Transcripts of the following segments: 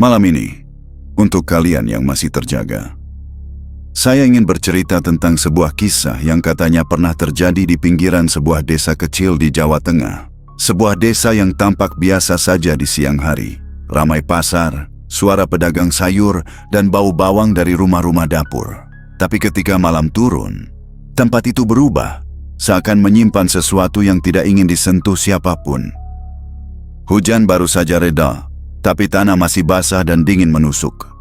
Malam ini, untuk kalian yang masih terjaga, saya ingin bercerita tentang sebuah kisah yang katanya pernah terjadi di pinggiran sebuah desa kecil di Jawa Tengah. Sebuah desa yang tampak biasa saja di siang hari. Ramai pasar, suara pedagang sayur, dan bau bawang dari rumah-rumah dapur. Tapi ketika malam turun, tempat itu berubah, seakan menyimpan sesuatu yang tidak ingin disentuh siapapun. Hujan baru saja reda, tapi tanah masih basah dan dingin menusuk.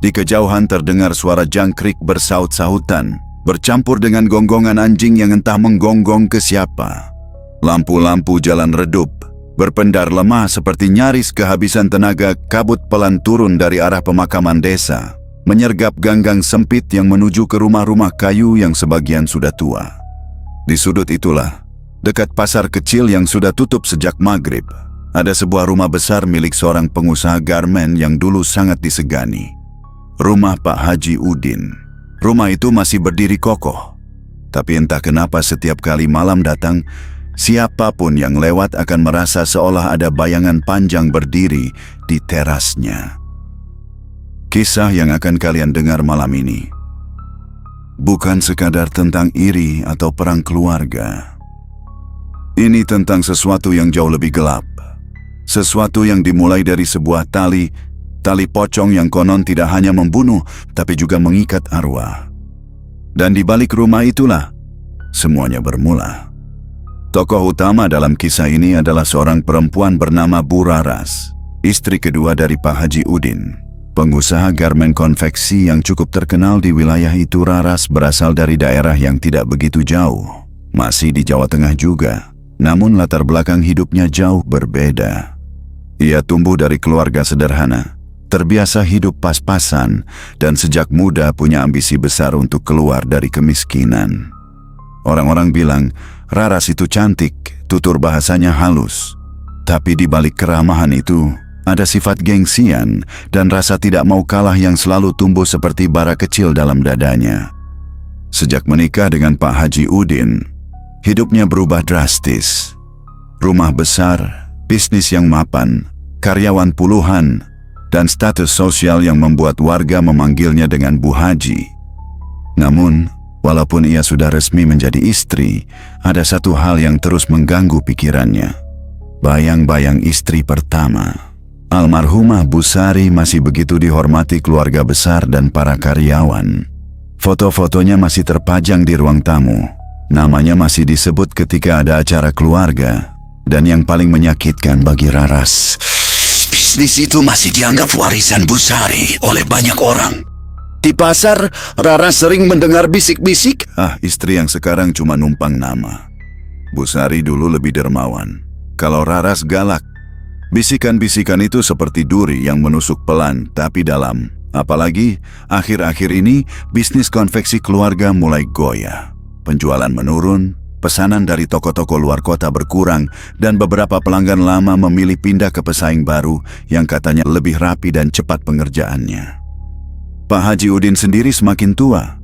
Di kejauhan terdengar suara jangkrik bersaut-sautan, bercampur dengan gonggongan anjing yang entah menggonggong ke siapa. Lampu-lampu jalan redup, berpendar lemah seperti nyaris kehabisan tenaga. Kabut pelan turun dari arah pemakaman desa, menyergap ganggang sempit yang menuju ke rumah-rumah kayu yang sebagian sudah tua. Di sudut itulah, dekat pasar kecil yang sudah tutup sejak maghrib, ada sebuah rumah besar milik seorang pengusaha garmen yang dulu sangat disegani. Rumah Pak Haji Udin. Rumah itu masih berdiri kokoh. Tapi entah kenapa setiap kali malam datang, siapapun yang lewat akan merasa seolah ada bayangan panjang berdiri di terasnya. Kisah yang akan kalian dengar malam ini bukan sekadar tentang iri atau perang keluarga. Ini tentang sesuatu yang jauh lebih gelap. Sesuatu yang dimulai dari sebuah tali pocong yang konon tidak hanya membunuh, tapi juga mengikat arwah. Dan di balik rumah itulah, semuanya bermula. Tokoh utama dalam kisah ini adalah seorang perempuan bernama Bu Raras, istri kedua dari Pak Haji Udin, pengusaha garmen konveksi yang cukup terkenal di wilayah itu. Raras berasal dari daerah yang tidak begitu jauh, masih di Jawa Tengah juga, namun latar belakang hidupnya jauh berbeda. Ia tumbuh dari keluarga sederhana, terbiasa hidup pas-pasan, dan sejak muda punya ambisi besar untuk keluar dari kemiskinan. Orang-orang bilang, Raras itu cantik, tutur bahasanya halus. Tapi di balik keramahan itu, ada sifat gengsian dan rasa tidak mau kalah yang selalu tumbuh seperti bara kecil dalam dadanya. Sejak menikah dengan Pak Haji Udin, hidupnya berubah drastis. Rumah besar, bisnis yang mapan, karyawan puluhan, dan status sosial yang membuat warga memanggilnya dengan Bu Haji. Namun, walaupun ia sudah resmi menjadi istri, ada satu hal yang terus mengganggu pikirannya. Bayang-bayang istri pertama. Almarhumah Bu Sari masih begitu dihormati keluarga besar dan para karyawan. Foto-fotonya masih terpajang di ruang tamu. Namanya masih disebut ketika ada acara keluarga. Dan yang paling menyakitkan bagi Raras, bisnis itu masih dianggap warisan Bu Sari oleh banyak orang. Di pasar, Raras sering mendengar bisik-bisik. Istri yang sekarang cuma numpang nama. Bu Sari dulu lebih dermawan. Kalau Raras galak. Bisikan-bisikan itu seperti duri yang menusuk pelan tapi dalam. Apalagi, akhir-akhir ini, bisnis konveksi keluarga mulai goyah. Penjualan menurun, pesanan dari toko-toko luar kota berkurang, dan beberapa pelanggan lama memilih pindah ke pesaing baru yang katanya lebih rapi dan cepat pengerjaannya. Pak Haji Udin sendiri semakin tua.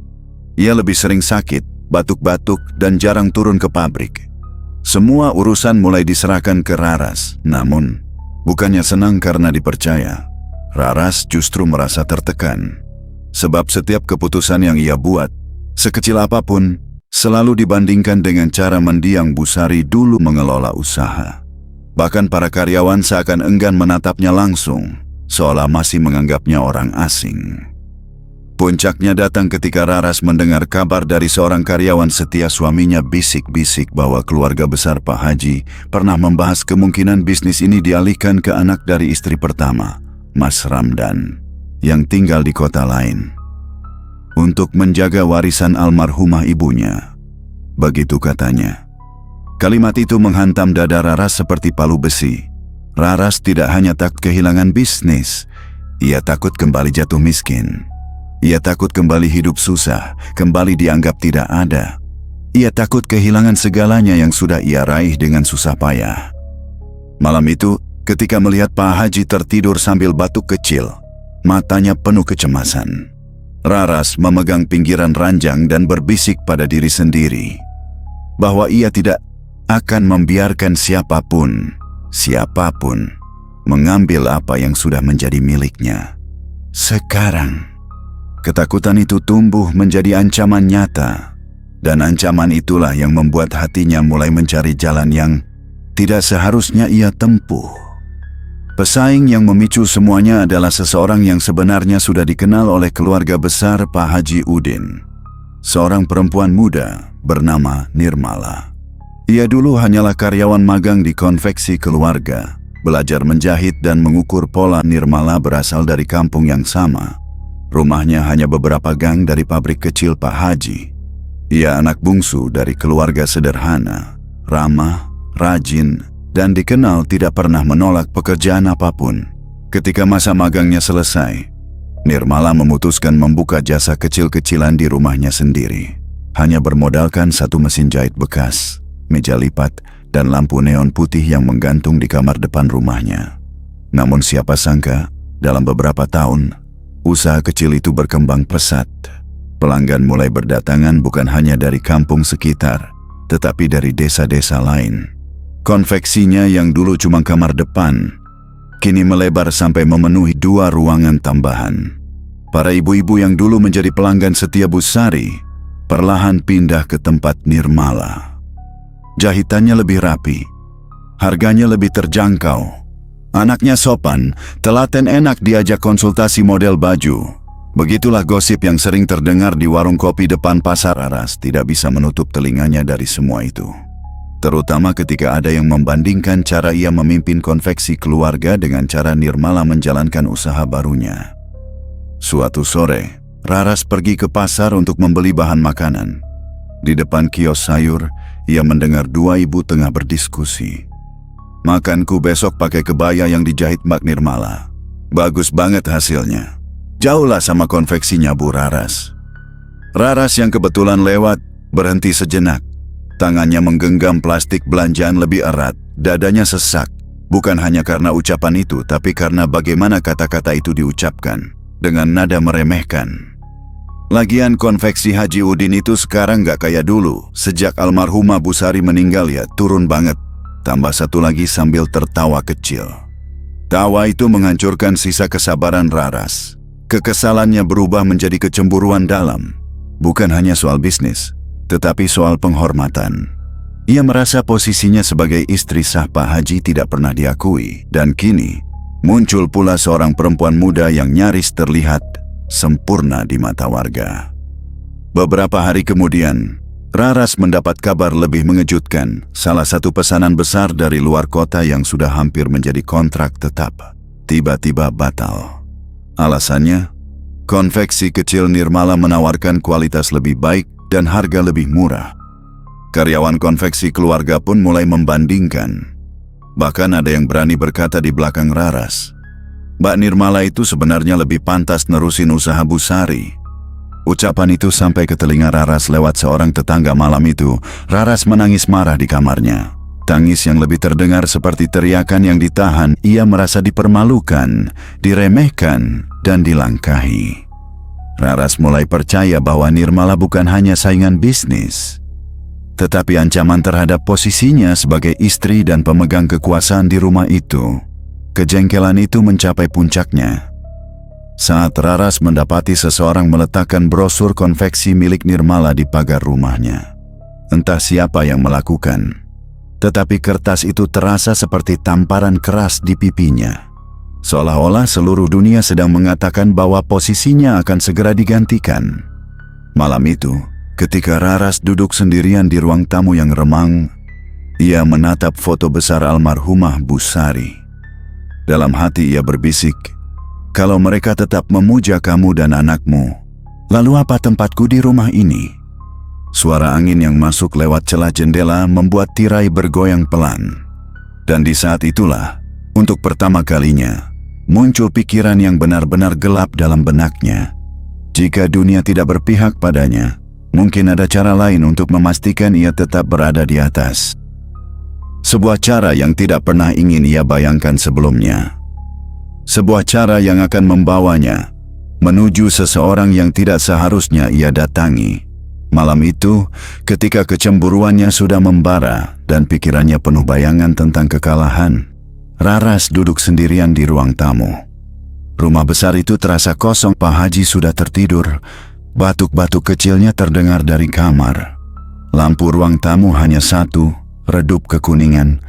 Ia lebih sering sakit, batuk-batuk, dan jarang turun ke pabrik. Semua urusan mulai diserahkan ke Raras. Namun, bukannya senang karena dipercaya, Raras justru merasa tertekan. Sebab setiap keputusan yang ia buat, sekecil apapun, selalu dibandingkan dengan cara mendiang Bu Sari dulu mengelola usaha. Bahkan para karyawan seakan enggan menatapnya langsung, seolah masih menganggapnya orang asing. Puncaknya datang ketika Raras mendengar kabar dari seorang karyawan setia suaminya bisik-bisik bahwa keluarga besar Pak Haji pernah membahas kemungkinan bisnis ini dialihkan ke anak dari istri pertama, Mas Ramdan, yang tinggal di kota lain, untuk menjaga warisan almarhumah ibunya. Begitu katanya. Kalimat itu menghantam dada Raras seperti palu besi. Raras tidak hanya takut kehilangan bisnis, ia takut kembali jatuh miskin. Ia takut kembali hidup susah, kembali dianggap tidak ada. Ia takut kehilangan segalanya yang sudah ia raih dengan susah payah. Malam itu, ketika melihat Pak Haji tertidur sambil batuk kecil, matanya penuh kecemasan. Raras memegang pinggiran ranjang dan berbisik pada diri sendiri bahwa ia tidak akan membiarkan siapapun mengambil apa yang sudah menjadi miliknya. Sekarang, ketakutan itu tumbuh menjadi ancaman nyata, dan ancaman itulah yang membuat hatinya mulai mencari jalan yang tidak seharusnya ia tempuh. Pesaing yang memicu semuanya adalah seseorang yang sebenarnya sudah dikenal oleh keluarga besar Pak Haji Udin. Seorang perempuan muda bernama Nirmala. Ia dulu hanyalah karyawan magang di konveksi keluarga. Belajar menjahit dan mengukur pola. Nirmala berasal dari kampung yang sama. Rumahnya hanya beberapa gang dari pabrik kecil Pak Haji. Ia anak bungsu dari keluarga sederhana, ramah, rajin, dan dikenal tidak pernah menolak pekerjaan apapun. Ketika masa magangnya selesai, Nirmala memutuskan membuka jasa kecil-kecilan di rumahnya sendiri. Hanya bermodalkan satu mesin jahit bekas, meja lipat, dan lampu neon putih yang menggantung di kamar depan rumahnya. Namun siapa sangka, dalam beberapa tahun, usaha kecil itu berkembang pesat. Pelanggan mulai berdatangan bukan hanya dari kampung sekitar, tetapi dari desa-desa lain. Konveksinya yang dulu cuma kamar depan, kini melebar sampai memenuhi 2 ruangan tambahan. Para ibu-ibu yang dulu menjadi pelanggan setia Bu Sari, perlahan pindah ke tempat Nirmala. Jahitannya lebih rapi, harganya lebih terjangkau. Anaknya sopan, telaten, enak diajak konsultasi model baju. Begitulah gosip yang sering terdengar di warung kopi depan pasar. Raras tidak bisa menutup telinganya dari semua itu. Terutama ketika ada yang membandingkan cara ia memimpin konveksi keluarga dengan cara Nirmala menjalankan usaha barunya. Suatu sore, Raras pergi ke pasar untuk membeli bahan makanan. Di depan kios sayur, ia mendengar 2 ibu tengah berdiskusi. "Makanku besok pakai kebaya yang dijahit Mbak Nirmala. Bagus banget hasilnya. Jauhlah sama konveksinya Bu Raras." Raras yang kebetulan lewat, berhenti sejenak. Tangannya menggenggam plastik belanjaan lebih erat, dadanya sesak. Bukan hanya karena ucapan itu, tapi karena bagaimana kata-kata itu diucapkan, dengan nada meremehkan. Lagian konveksi Haji Udin itu sekarang gak kayak dulu. Sejak almarhumah Bu Sari meninggal ya turun banget. Tambah satu lagi sambil tertawa kecil. Tawa itu menghancurkan sisa kesabaran Raras. Kekesalannya berubah menjadi kecemburuan dalam. Bukan hanya soal bisnis, tetapi soal penghormatan. Ia merasa posisinya sebagai istri sah Pak Haji tidak pernah diakui. Dan kini, muncul pula seorang perempuan muda yang nyaris terlihat sempurna di mata warga. Beberapa hari kemudian, Raras mendapat kabar lebih mengejutkan. Salah satu pesanan besar dari luar kota yang sudah hampir menjadi kontrak tetap, tiba-tiba batal. Alasannya, konveksi kecil Nirmala menawarkan kualitas lebih baik dan harga lebih murah. Karyawan konveksi keluarga pun mulai membandingkan. Bahkan ada yang berani berkata di belakang Raras, Mbak Nirmala itu sebenarnya lebih pantas nerusin usaha Bu Sari. Ucapan itu sampai ke telinga Raras lewat seorang tetangga. Malam itu, Raras menangis marah di kamarnya. Tangis yang lebih terdengar seperti teriakan yang ditahan. Ia merasa dipermalukan, diremehkan, dan dilangkahi. Raras mulai percaya bahwa Nirmala bukan hanya saingan bisnis, tetapi ancaman terhadap posisinya sebagai istri dan pemegang kekuasaan di rumah itu. Kejengkelan itu mencapai puncaknya saat Raras mendapati seseorang meletakkan brosur konveksi milik Nirmala di pagar rumahnya. Entah siapa yang melakukan, tetapi kertas itu terasa seperti tamparan keras di pipinya. Seolah-olah seluruh dunia sedang mengatakan bahwa posisinya akan segera digantikan. Malam itu, ketika Raras duduk sendirian di ruang tamu yang remang, ia menatap foto besar almarhumah Bu Sari. Dalam hati ia berbisik, "Kalau mereka tetap memuja kamu dan anakmu, lalu apa tempatku di rumah ini?" Suara angin yang masuk lewat celah jendela membuat tirai bergoyang pelan. Dan di saat itulah, untuk pertama kalinya, muncul pikiran yang benar-benar gelap dalam benaknya. Jika dunia tidak berpihak padanya, mungkin ada cara lain untuk memastikan ia tetap berada di atas. Sebuah cara yang tidak pernah ingin ia bayangkan sebelumnya. Sebuah cara yang akan membawanya menuju seseorang yang tidak seharusnya ia datangi. Malam itu, ketika kecemburuannya sudah membara dan pikirannya penuh bayangan tentang kekalahan, Raras duduk sendirian di ruang tamu. Rumah besar itu terasa kosong. Pak Haji sudah tertidur. Batuk-batuk kecilnya terdengar dari kamar. Lampu ruang tamu hanya satu, redup kekuningan,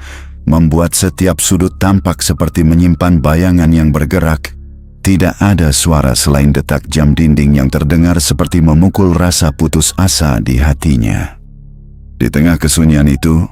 membuat setiap sudut tampak seperti menyimpan bayangan yang bergerak. Tidak ada suara selain detak jam dinding yang terdengar seperti memukul rasa putus asa di hatinya. Di tengah kesunyian itu,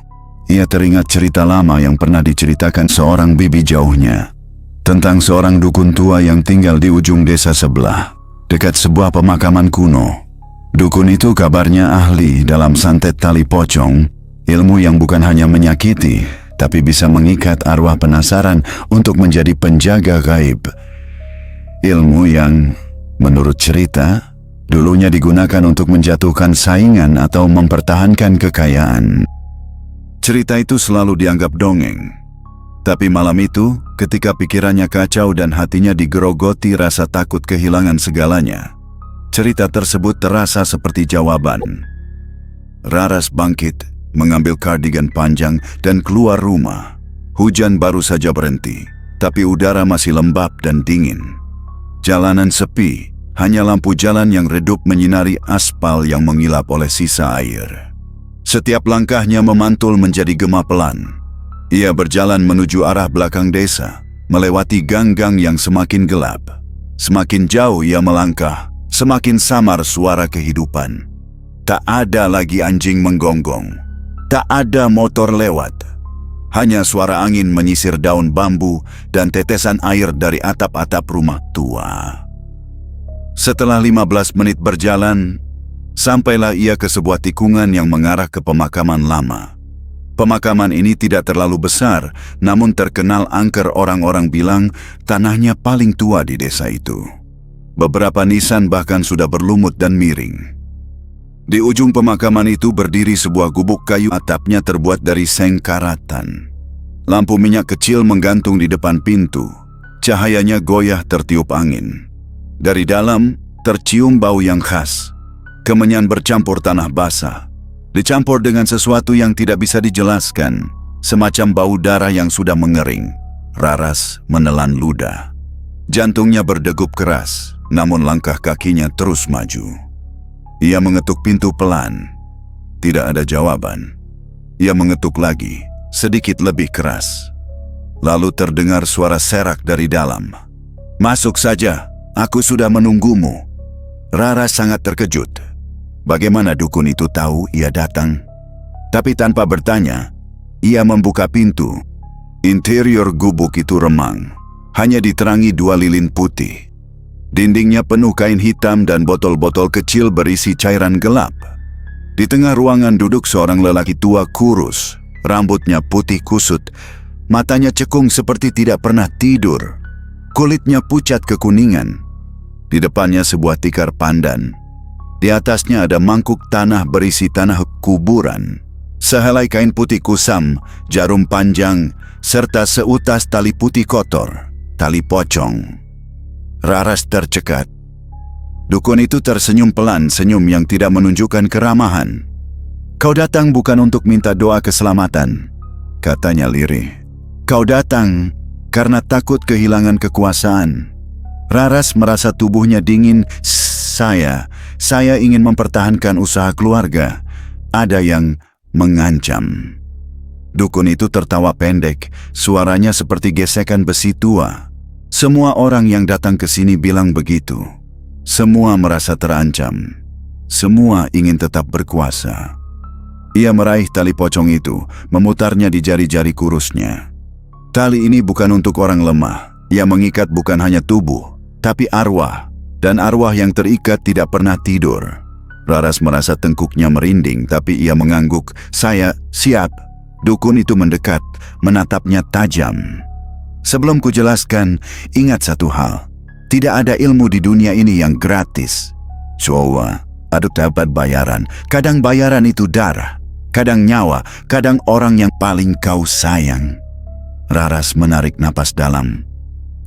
ia teringat cerita lama yang pernah diceritakan seorang bibi jauhnya, tentang seorang dukun tua yang tinggal di ujung desa sebelah, dekat sebuah pemakaman kuno. Dukun itu kabarnya ahli dalam santet tali pocong, ilmu yang bukan hanya menyakiti, tapi bisa mengikat arwah penasaran untuk menjadi penjaga gaib. Ilmu yang, menurut cerita, dulunya digunakan untuk menjatuhkan saingan atau mempertahankan kekayaan. Cerita itu selalu dianggap dongeng. Tapi malam itu, ketika pikirannya kacau dan hatinya digerogoti rasa takut kehilangan segalanya, cerita tersebut terasa seperti jawaban. Raras bangkit, mengambil kardigan panjang dan keluar rumah. Hujan baru saja berhenti, tapi udara masih lembab dan dingin. Jalanan sepi, hanya lampu jalan yang redup menyinari aspal yang mengilap oleh sisa air. Setiap langkahnya memantul menjadi gema pelan. Ia berjalan menuju arah belakang desa, melewati gang-gang yang semakin gelap. Semakin jauh ia melangkah, semakin samar suara kehidupan. Tak ada lagi anjing menggonggong. Tak ada motor lewat. Hanya suara angin menyisir daun bambu dan tetesan air dari atap-atap rumah tua. Setelah 15 menit berjalan, sampailah ia ke sebuah tikungan yang mengarah ke pemakaman lama. Pemakaman ini tidak terlalu besar, namun terkenal angker. Orang-orang bilang tanahnya paling tua di desa itu. Beberapa nisan bahkan sudah berlumut dan miring. Di ujung pemakaman itu berdiri sebuah gubuk kayu, atapnya terbuat dari seng karatan. Lampu minyak kecil menggantung di depan pintu. Cahayanya goyah tertiup angin. Dari dalam tercium bau yang khas. Kemenyan bercampur tanah basah, dicampur dengan sesuatu yang tidak bisa dijelaskan, semacam bau darah yang sudah mengering. Raras menelan ludah. Jantungnya berdegup keras, namun langkah kakinya terus maju. Ia mengetuk pintu pelan. Tidak ada jawaban. Ia mengetuk lagi, sedikit lebih keras. Lalu terdengar suara serak dari dalam. "Masuk saja, aku sudah menunggumu." Rara sangat terkejut. Bagaimana dukun itu tahu ia datang? Tapi tanpa bertanya, ia membuka pintu. Interior gubuk itu remang, hanya diterangi 2 lilin putih. Dindingnya penuh kain hitam dan botol-botol kecil berisi cairan gelap. Di tengah ruangan duduk seorang lelaki tua kurus, rambutnya putih kusut, matanya cekung seperti tidak pernah tidur. Kulitnya pucat kekuningan. Di depannya sebuah tikar pandan. Di atasnya ada mangkuk tanah berisi tanah kuburan. Sehelai kain putih kusam, jarum panjang, serta seutas tali putih kotor, tali pocong. Raras tercekat. Dukun itu tersenyum pelan, senyum yang tidak menunjukkan keramahan. "Kau datang bukan untuk minta doa keselamatan," katanya lirih. "Kau datang karena takut kehilangan kekuasaan." Raras merasa tubuhnya dingin. Saya ingin mempertahankan usaha keluarga. Ada yang mengancam." Dukun itu tertawa pendek, suaranya seperti gesekan besi tua. "Semua orang yang datang ke sini bilang begitu. Semua merasa terancam. Semua ingin tetap berkuasa." Ia meraih tali pocong itu, memutarnya di jari-jari kurusnya. Tali ini bukan untuk orang lemah. Ia mengikat bukan hanya tubuh, tapi arwah. Dan arwah yang terikat tidak pernah tidur. Raras merasa tengkuknya merinding, tapi ia mengangguk. "Saya siap." Dukun itu mendekat, menatapnya tajam. "Sebelum kujelaskan, ingat satu hal. Tidak ada ilmu di dunia ini yang gratis. Coba, ada dapat bayaran. Kadang bayaran itu darah, kadang nyawa, kadang orang yang paling kau sayang." Raras menarik napas dalam.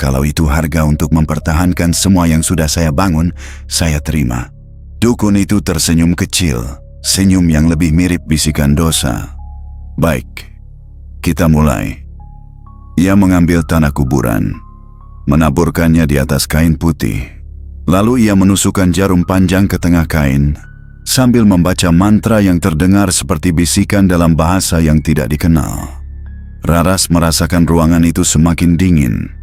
"Kalau itu harga untuk mempertahankan semua yang sudah saya bangun, saya terima." Dukun itu tersenyum kecil, senyum yang lebih mirip bisikan dosa. "Baik, kita mulai." Ia mengambil tanah kuburan, menaburkannya di atas kain putih. Lalu ia menusukkan jarum panjang ke tengah kain, sambil membaca mantra yang terdengar seperti bisikan dalam bahasa yang tidak dikenal. Raras merasakan ruangan itu semakin dingin.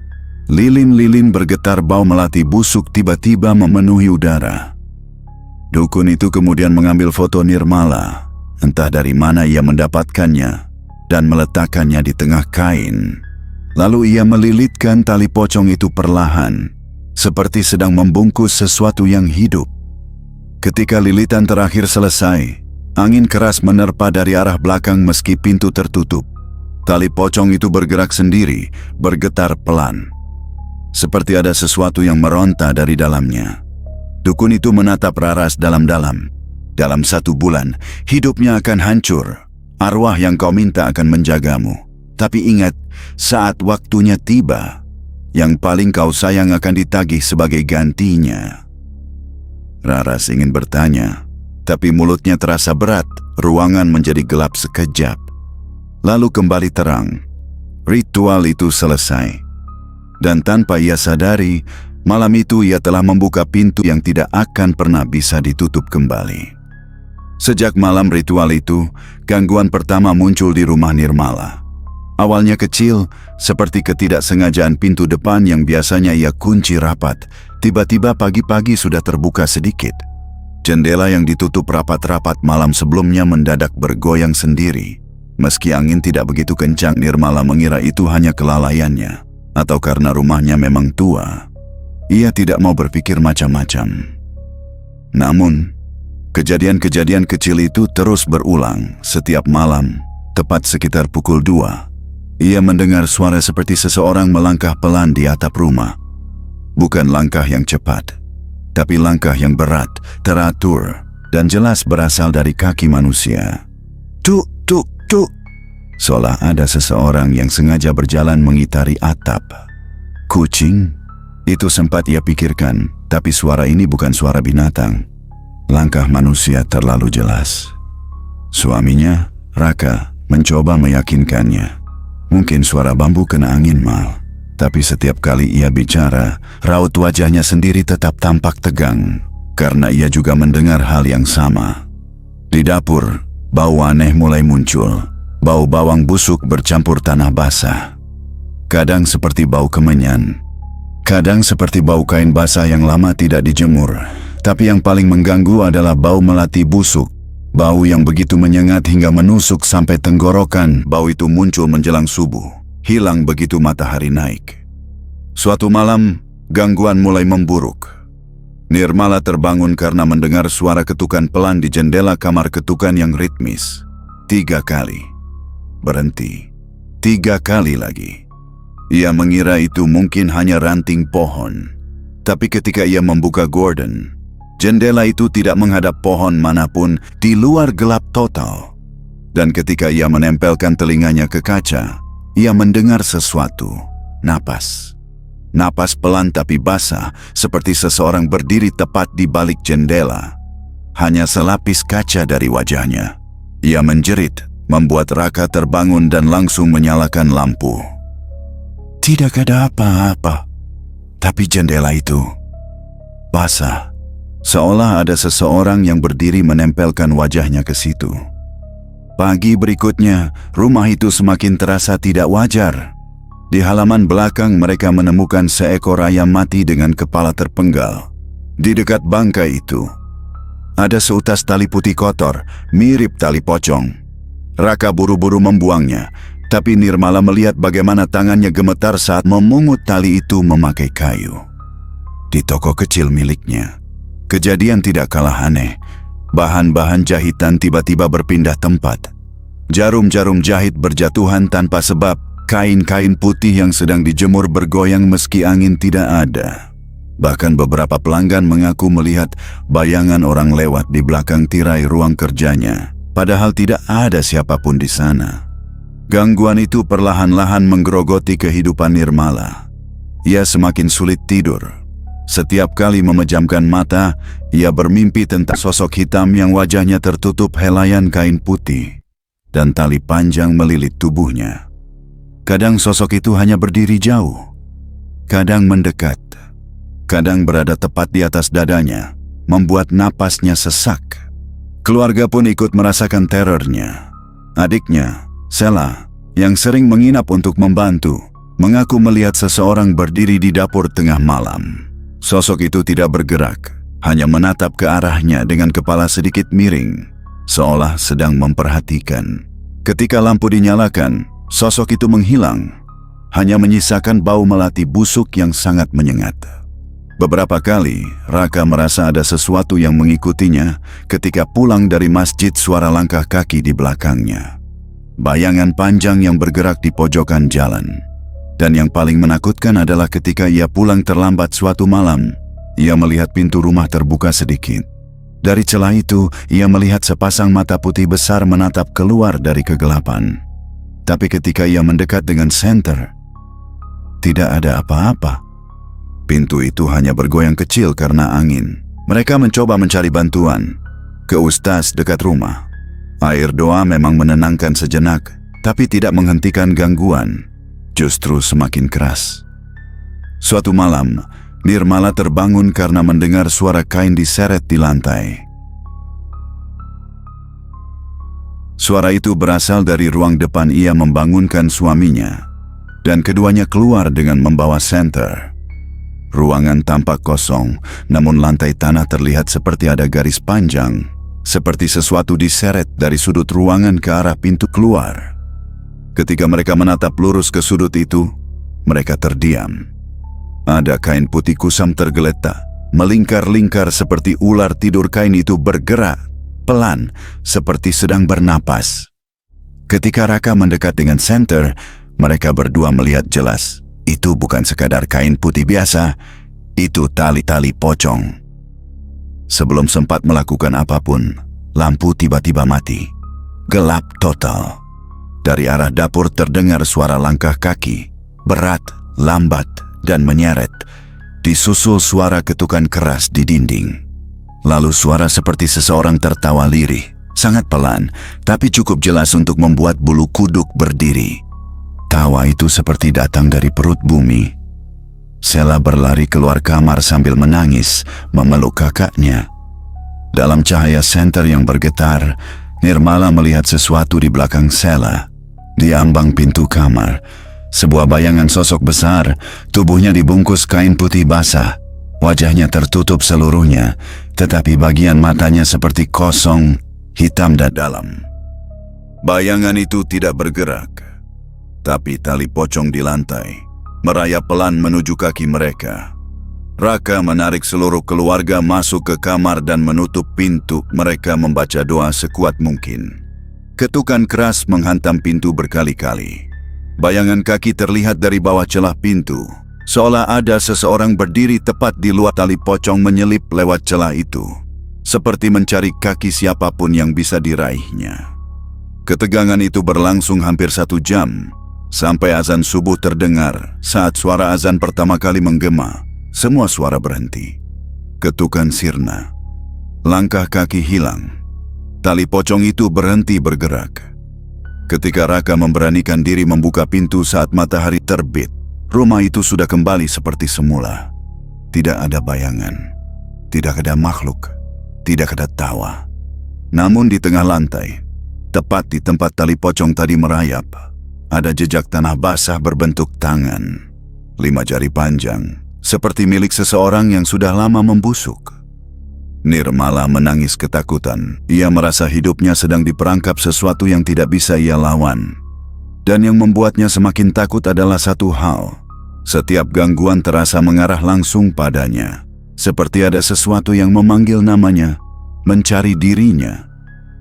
Lilin-lilin bergetar, bau melati busuk tiba-tiba memenuhi udara. Dukun itu kemudian mengambil foto Nirmala, entah dari mana ia mendapatkannya, dan meletakkannya di tengah kain. Lalu ia melilitkan tali pocong itu perlahan, seperti sedang membungkus sesuatu yang hidup. Ketika lilitan terakhir selesai, angin keras menerpa dari arah belakang meski pintu tertutup. Tali pocong itu bergerak sendiri, bergetar pelan, seperti ada sesuatu yang meronta dari dalamnya. Dukun itu menatap Raras dalam-dalam. Dalam 1 bulan, hidupnya akan hancur. Arwah yang kau minta akan menjagamu. Tapi ingat, saat waktunya tiba, yang paling kau sayang akan ditagih sebagai gantinya. Raras ingin bertanya, tapi mulutnya terasa berat. Ruangan menjadi gelap sekejap. Lalu kembali terang. Ritual itu selesai. Dan tanpa ia sadari, malam itu ia telah membuka pintu yang tidak akan pernah bisa ditutup kembali. Sejak malam ritual itu, gangguan pertama muncul di rumah Nirmala. Awalnya kecil, seperti ketidaksengajaan pintu depan yang biasanya ia kunci rapat, tiba-tiba pagi-pagi sudah terbuka sedikit. Jendela yang ditutup rapat-rapat malam sebelumnya mendadak bergoyang sendiri. Meski angin tidak begitu kencang, Nirmala mengira itu hanya kelalaiannya, atau karena rumahnya memang tua. Ia tidak mau berpikir macam-macam. Namun, kejadian-kejadian kecil itu terus berulang setiap malam, tepat sekitar pukul 2. Ia mendengar suara seperti seseorang melangkah pelan di atap rumah. Bukan langkah yang cepat, tapi langkah yang berat, teratur, dan jelas berasal dari kaki manusia. Tuk, tuk, tuk. Seolah ada seseorang yang sengaja berjalan mengitari atap. Kucing? Itu sempat ia pikirkan, tapi suara ini bukan suara binatang. Langkah manusia terlalu jelas. Suaminya, Raka, mencoba meyakinkannya. Mungkin suara bambu kena angin, Mal. Tapi setiap kali ia bicara, raut wajahnya sendiri tetap tampak tegang, karena ia juga mendengar hal yang sama. Di dapur, bau aneh mulai muncul. Bau bawang busuk bercampur tanah basah. Kadang seperti bau kemenyan. Kadang seperti bau kain basah yang lama tidak dijemur. Tapi yang paling mengganggu adalah bau melati busuk. Bau yang begitu menyengat hingga menusuk sampai tenggorokan. Bau itu muncul menjelang subuh, hilang begitu matahari naik. Suatu malam, gangguan mulai memburuk. Nirmala terbangun karena mendengar suara ketukan pelan di jendela kamar, ketukan yang ritmis. 3 kali. Berhenti. 3 kali lagi. Ia mengira itu mungkin hanya ranting pohon. Tapi ketika ia membuka gorden, jendela itu tidak menghadap pohon manapun, di luar gelap total. Dan ketika ia menempelkan telinganya ke kaca, ia mendengar sesuatu. Napas. Napas pelan tapi basah, seperti seseorang berdiri tepat di balik jendela. Hanya selapis kaca dari wajahnya. Ia menjerit, membuat Raka terbangun dan langsung menyalakan lampu. Tidak ada apa-apa. Tapi jendela itu basah. Seolah ada seseorang yang berdiri menempelkan wajahnya ke situ. Pagi berikutnya, rumah itu semakin terasa tidak wajar. Di halaman belakang mereka menemukan seekor ayam mati dengan kepala terpenggal. Di dekat bangkai itu, ada seutas tali putih kotor, mirip tali pocong. Raka buru-buru membuangnya, tapi Nirmala melihat bagaimana tangannya gemetar saat memungut tali itu memakai kayu. Di toko kecil miliknya, kejadian tidak kalah aneh. Bahan-bahan jahitan tiba-tiba berpindah tempat. Jarum-jarum jahit berjatuhan tanpa sebab. Kain-kain putih yang sedang dijemur bergoyang meski angin tidak ada. Bahkan beberapa pelanggan mengaku melihat bayangan orang lewat di belakang tirai ruang kerjanya, padahal tidak ada siapapun di sana. Gangguan itu perlahan-lahan menggerogoti kehidupan Nirmala. Ia semakin sulit tidur. Setiap kali memejamkan mata, ia bermimpi tentang sosok hitam yang wajahnya tertutup helaian kain putih dan tali panjang melilit tubuhnya. Kadang sosok itu hanya berdiri jauh, kadang mendekat, kadang berada tepat di atas dadanya, membuat napasnya sesak. Keluarga pun ikut merasakan terornya. Adiknya, Sheila, yang sering menginap untuk membantu, mengaku melihat seseorang berdiri di dapur tengah malam. Sosok itu tidak bergerak, hanya menatap ke arahnya dengan kepala sedikit miring, seolah sedang memperhatikan. Ketika lampu dinyalakan, sosok itu menghilang, hanya menyisakan bau melati busuk yang sangat menyengat. Beberapa kali, Raka merasa ada sesuatu yang mengikutinya ketika pulang dari masjid. Suara langkah kaki di belakangnya. Bayangan panjang yang bergerak di pojokan jalan. Dan yang paling menakutkan adalah ketika ia pulang terlambat suatu malam, ia melihat pintu rumah terbuka sedikit. Dari celah itu, ia melihat sepasang mata putih besar menatap keluar dari kegelapan. Tapi ketika ia mendekat dengan senter, tidak ada apa-apa. Pintu itu hanya bergoyang kecil karena angin. Mereka mencoba mencari bantuan ke ustaz dekat rumah. Air doa memang menenangkan sejenak, tapi tidak menghentikan gangguan, justru semakin keras. Suatu malam, Nirmala terbangun karena mendengar suara kain diseret di lantai. Suara itu berasal dari ruang depan. Ia membangunkan suaminya, dan keduanya keluar dengan membawa senter. Ruangan tampak kosong, namun lantai tanah terlihat seperti ada garis panjang, seperti sesuatu diseret dari sudut ruangan ke arah pintu keluar. Ketika mereka menatap lurus ke sudut itu, mereka terdiam. Ada kain putih kusam tergeletak, melingkar-lingkar seperti ular tidur. Kain itu bergerak pelan, seperti sedang bernapas. Ketika Raka mendekat dengan senter, mereka berdua melihat jelas. Itu bukan sekadar kain putih biasa, itu tali-tali pocong. Sebelum sempat melakukan apapun, lampu tiba-tiba mati. Gelap total. Dari arah dapur terdengar suara langkah kaki, berat, lambat, dan menyeret, disusul suara ketukan keras di dinding. Lalu suara seperti seseorang tertawa lirih, sangat pelan, tapi cukup jelas untuk membuat bulu kuduk berdiri. Tawa itu seperti datang dari perut bumi. Sheila berlari keluar kamar sambil menangis, memeluk kakaknya. Dalam cahaya senter yang bergetar, Nirmala melihat sesuatu di belakang Sheila. Di ambang pintu kamar, sebuah bayangan sosok besar, tubuhnya dibungkus kain putih basah. Wajahnya tertutup seluruhnya, tetapi bagian matanya seperti kosong, hitam dan dalam. Bayangan itu tidak bergerak, tapi tali pocong di lantai merayap pelan menuju kaki mereka. Raka menarik seluruh keluarga masuk ke kamar dan menutup pintu. Mereka membaca doa sekuat mungkin. Ketukan keras menghantam pintu berkali-kali. Bayangan kaki terlihat dari bawah celah pintu, seolah ada seseorang berdiri tepat di luar. Tali pocong menyelip lewat celah itu, seperti mencari kaki siapapun yang bisa diraihnya. Ketegangan itu berlangsung hampir 1 jam, sampai azan subuh terdengar. Saat suara azan pertama kali menggema, semua suara berhenti. Ketukan sirna, langkah kaki hilang, tali pocong itu berhenti bergerak. Ketika Raka memberanikan diri membuka pintu saat matahari terbit, rumah itu sudah kembali seperti semula. Tidak ada bayangan, tidak ada makhluk, tidak ada tawa. Namun di tengah lantai, tepat di tempat tali pocong tadi merayap, ada jejak tanah basah berbentuk tangan. 5 jari panjang, seperti milik seseorang yang sudah lama membusuk. Nirmala menangis ketakutan. Ia merasa hidupnya sedang diperangkap sesuatu yang tidak bisa ia lawan. Dan yang membuatnya semakin takut adalah satu hal. Setiap gangguan terasa mengarah langsung padanya. Seperti ada sesuatu yang memanggil namanya, mencari dirinya,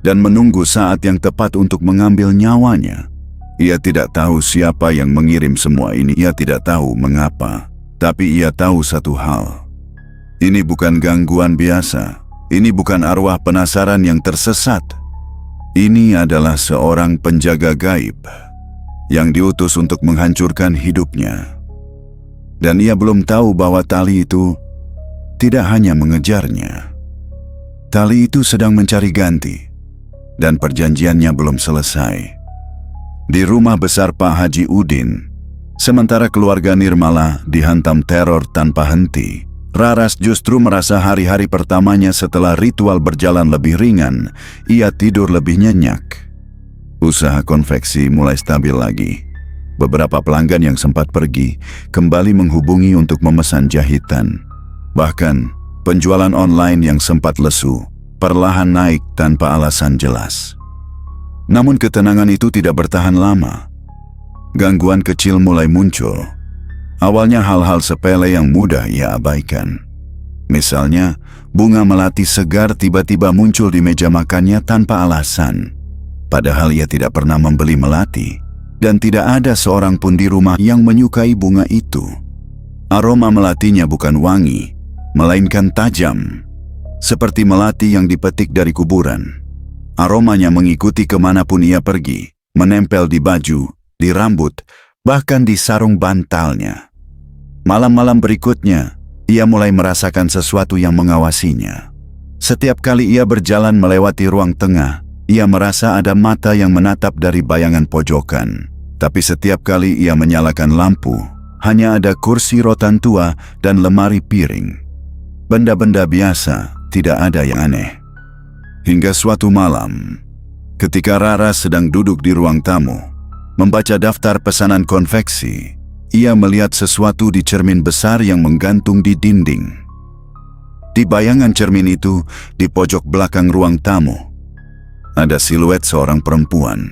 dan menunggu saat yang tepat untuk mengambil nyawanya. Ia tidak tahu siapa yang mengirim semua ini. Ia tidak tahu mengapa. Tapi ia tahu satu hal. Ini bukan gangguan biasa. Ini bukan arwah penasaran yang tersesat. Ini adalah seorang penjaga gaib yang diutus untuk menghancurkan hidupnya. Dan ia belum tahu bahwa tali itu tidak hanya mengejarnya. Tali itu sedang mencari ganti, dan perjanjiannya belum selesai. Di rumah besar Pak Haji Udin, sementara keluarga Nirmala dihantam teror tanpa henti, Raras justru merasa hari-hari pertamanya setelah ritual berjalan lebih ringan, ia tidur lebih nyenyak. Usaha konveksi mulai stabil lagi. Beberapa pelanggan yang sempat pergi kembali menghubungi untuk memesan jahitan. Bahkan, penjualan online yang sempat lesu perlahan naik tanpa alasan jelas. Namun ketenangan itu tidak bertahan lama. Gangguan kecil mulai muncul. Awalnya hal-hal sepele yang mudah ia abaikan. Misalnya, bunga melati segar tiba-tiba muncul di meja makannya tanpa alasan. Padahal ia tidak pernah membeli melati, dan tidak ada seorang pun di rumah yang menyukai bunga itu. Aroma melatinya bukan wangi, melainkan tajam, seperti melati yang dipetik dari kuburan. Aromanya mengikuti kemanapun ia pergi, menempel di baju, di rambut, bahkan di sarung bantalnya. Malam-malam berikutnya, ia mulai merasakan sesuatu yang mengawasinya. Setiap kali ia berjalan melewati ruang tengah, ia merasa ada mata yang menatap dari bayangan pojokan. Tapi setiap kali ia menyalakan lampu, hanya ada kursi rotan tua dan lemari piring. Benda-benda biasa, tidak ada yang aneh. Hingga suatu malam, ketika Raras sedang duduk di ruang tamu, membaca daftar pesanan konveksi, ia melihat sesuatu di cermin besar yang menggantung di dinding. Di bayangan cermin itu, di pojok belakang ruang tamu, ada siluet seorang perempuan.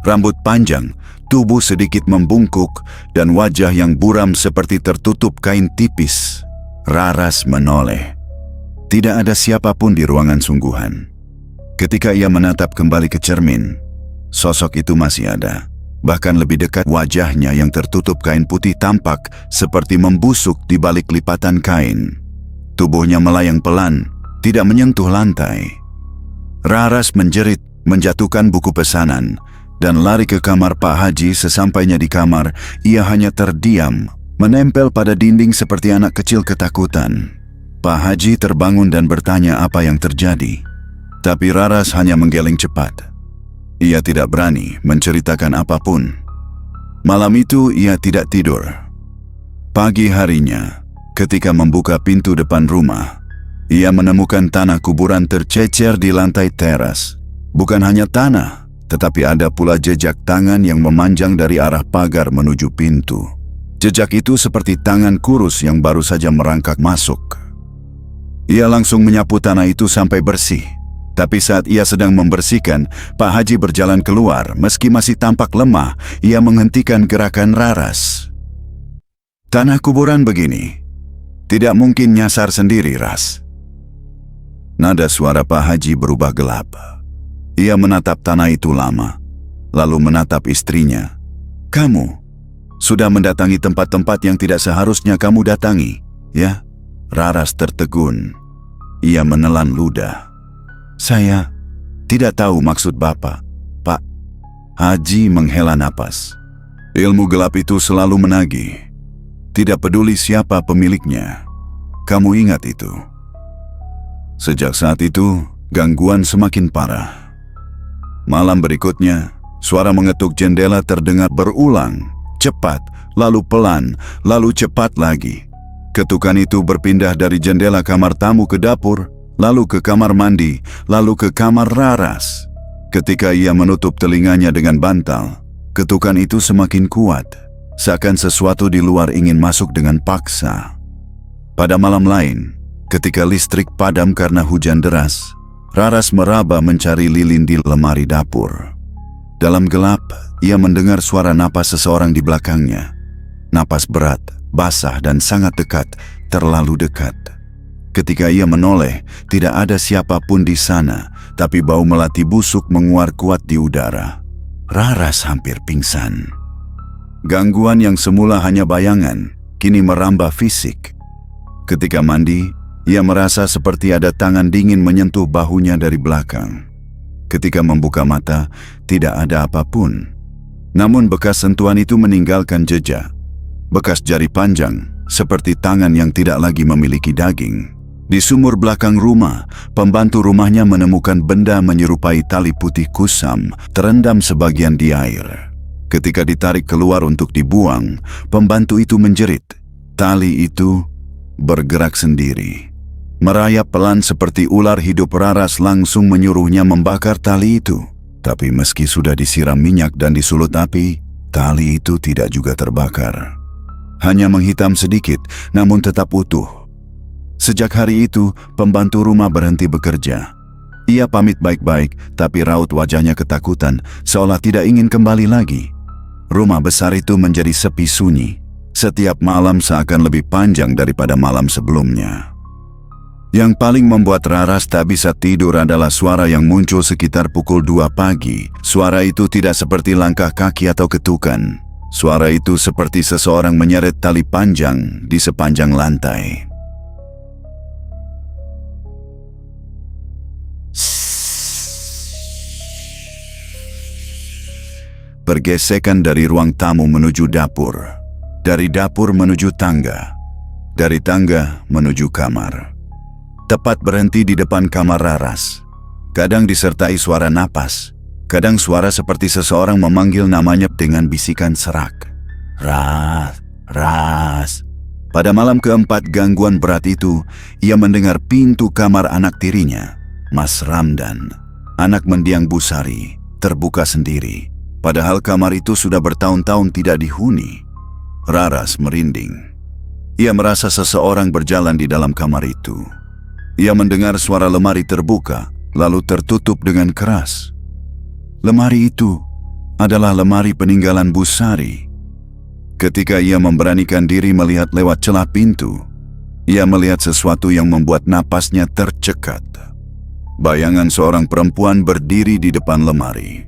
Rambut panjang, tubuh sedikit membungkuk, dan wajah yang buram seperti tertutup kain tipis. Raras menoleh. Tidak ada siapapun di ruangan sungguhan. Ketika ia menatap kembali ke cermin, sosok itu masih ada. Bahkan lebih dekat, wajahnya yang tertutup kain putih tampak seperti membusuk di balik lipatan kain. Tubuhnya melayang pelan, tidak menyentuh lantai. Raras menjerit, menjatuhkan buku pesanan, dan lari ke kamar Pak Haji. Sesampainya di kamar, ia hanya terdiam, menempel pada dinding seperti anak kecil ketakutan. Pak Haji terbangun dan bertanya apa yang terjadi. Tapi Raras hanya menggeleng cepat. Ia tidak berani menceritakan apapun. Malam itu ia tidak tidur. Pagi harinya, ketika membuka pintu depan rumah, ia menemukan tanah kuburan tercecer di lantai teras. Bukan hanya tanah, tetapi ada pula jejak tangan yang memanjang dari arah pagar menuju pintu. Jejak itu seperti tangan kurus yang baru saja merangkak masuk. Ia langsung menyapu tanah itu sampai bersih. Tapi saat ia sedang membersihkan, Pak Haji berjalan keluar. Meski masih tampak lemah, ia menghentikan gerakan Raras. Tanah kuburan begini, tidak mungkin nyasar sendiri, Ras. Nada suara Pak Haji berubah gelap. Ia menatap tanah itu lama, lalu menatap istrinya. Kamu sudah mendatangi tempat-tempat yang tidak seharusnya kamu datangi, ya? Raras tertegun. Ia menelan ludah. Saya tidak tahu maksud Bapak, Pak. Haji menghela napas. Ilmu gelap itu selalu menagih. Tidak peduli siapa pemiliknya. Kamu ingat itu. Sejak saat itu, gangguan semakin parah. Malam berikutnya, suara mengetuk jendela terdengar berulang. Cepat, lalu pelan, lalu cepat lagi. Ketukan itu berpindah dari jendela kamar tamu ke dapur, lalu ke kamar mandi, lalu ke kamar Raras. Ketika ia menutup telinganya dengan bantal, ketukan itu semakin kuat, seakan sesuatu di luar ingin masuk dengan paksa. Pada malam lain, ketika listrik padam karena hujan deras, Raras meraba mencari lilin di lemari dapur. Dalam gelap, ia mendengar suara napas seseorang di belakangnya. Napas berat, basah dan sangat dekat, terlalu dekat. Ketika ia menoleh, tidak ada siapapun di sana, tapi bau melati busuk menguar kuat di udara. Raras hampir pingsan. Gangguan yang semula hanya bayangan, kini merambah fisik. Ketika mandi, ia merasa seperti ada tangan dingin menyentuh bahunya dari belakang. Ketika membuka mata, tidak ada apapun. Namun bekas sentuhan itu meninggalkan jejak. Bekas jari panjang, seperti tangan yang tidak lagi memiliki daging. Di sumur belakang rumah, pembantu rumahnya menemukan benda menyerupai tali putih kusam, terendam sebagian di air. Ketika ditarik keluar untuk dibuang, pembantu itu menjerit. Tali itu bergerak sendiri. Merayap pelan seperti ular hidup. Raras langsung menyuruhnya membakar tali itu. Tapi meski sudah disiram minyak dan disulut api, tali itu tidak juga terbakar. Hanya menghitam sedikit, namun tetap utuh. Sejak hari itu, pembantu rumah berhenti bekerja. Ia pamit baik-baik, tapi raut wajahnya ketakutan, seolah tidak ingin kembali lagi. Rumah besar itu menjadi sepi sunyi. Setiap malam seakan lebih panjang daripada malam sebelumnya. Yang paling membuat Raras tak bisa tidur adalah suara yang muncul sekitar pukul 2 pagi. Suara itu tidak seperti langkah kaki atau ketukan. Suara itu seperti seseorang menyeret tali panjang di sepanjang lantai. Pergesekan dari ruang tamu menuju dapur. Dari dapur menuju tangga. Dari tangga menuju kamar. Tepat berhenti di depan kamar Raras. Kadang disertai suara napas. Kadang suara seperti seseorang memanggil namanya dengan bisikan serak. Ras, Ras. Pada malam keempat gangguan berat itu, ia mendengar pintu kamar anak tirinya, Mas Ramdan, anak mendiang Bu Sari, terbuka sendiri. Padahal kamar itu sudah bertahun-tahun tidak dihuni. Raras merinding. Ia merasa seseorang berjalan di dalam kamar itu. Ia mendengar suara lemari terbuka, lalu tertutup dengan keras. Lemari itu adalah lemari peninggalan Bu Sari. Ketika ia memberanikan diri melihat lewat celah pintu, ia melihat sesuatu yang membuat napasnya tercekat. Bayangan seorang perempuan berdiri di depan lemari.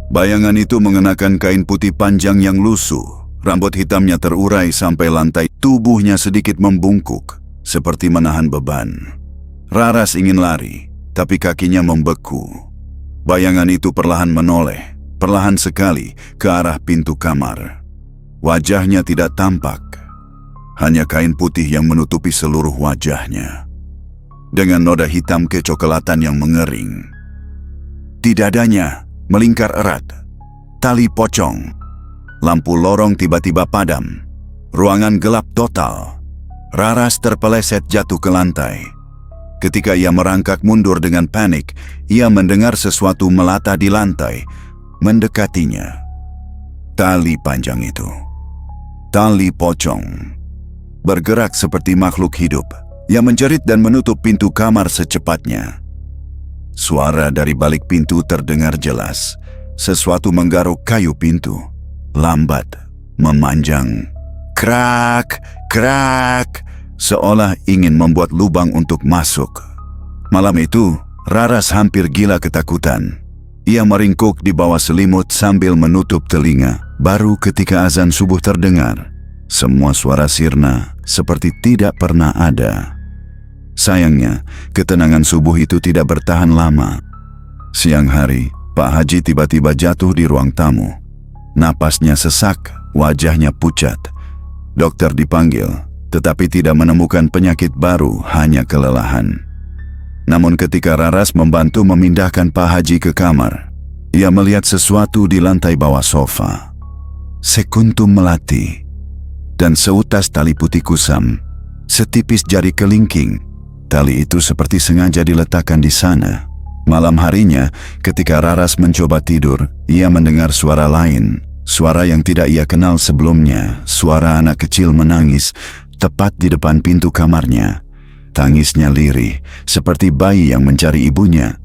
Bayangan itu mengenakan kain putih panjang yang lusuh. Rambut hitamnya terurai sampai lantai. Tubuhnya sedikit membungkuk, seperti menahan beban. Raras ingin lari, tapi kakinya membeku. Bayangan itu perlahan menoleh, perlahan sekali ke arah pintu kamar. Wajahnya tidak tampak, hanya kain putih yang menutupi seluruh wajahnya. Dengan noda hitam kecoklatan yang mengering. Di dadanya melingkar erat, tali pocong. Lampu lorong tiba-tiba padam. Ruangan gelap total. Raras terpeleset jatuh ke lantai. Ketika ia merangkak mundur dengan panik, ia mendengar sesuatu melata di lantai, mendekatinya. Tali panjang itu. Tali pocong. Bergerak seperti makhluk hidup. Ia menjerit dan menutup pintu kamar secepatnya. Suara dari balik pintu terdengar jelas. Sesuatu menggaruk kayu pintu. Lambat, memanjang. Krak, krak. Seolah ingin membuat lubang untuk masuk. Malam itu, Raras hampir gila ketakutan. Ia meringkuk di bawah selimut sambil menutup telinga. Baru ketika azan subuh terdengar, semua suara sirna seperti tidak pernah ada. Sayangnya, ketenangan subuh itu tidak bertahan lama. Siang hari, Pak Haji tiba-tiba jatuh di ruang tamu. Napasnya sesak, wajahnya pucat. Dokter dipanggil, tetapi tidak menemukan penyakit baru, hanya kelelahan. Namun ketika Raras membantu memindahkan Pak Haji ke kamar, ia melihat sesuatu di lantai bawah sofa. Sekuntum melati, dan seutas tali putih kusam, setipis jari kelingking. Tali itu seperti sengaja diletakkan di sana. Malam harinya, ketika Raras mencoba tidur, ia mendengar suara lain. Suara yang tidak ia kenal sebelumnya. Suara anak kecil menangis, tepat di depan pintu kamarnya. Tangisnya lirih, seperti bayi yang mencari ibunya.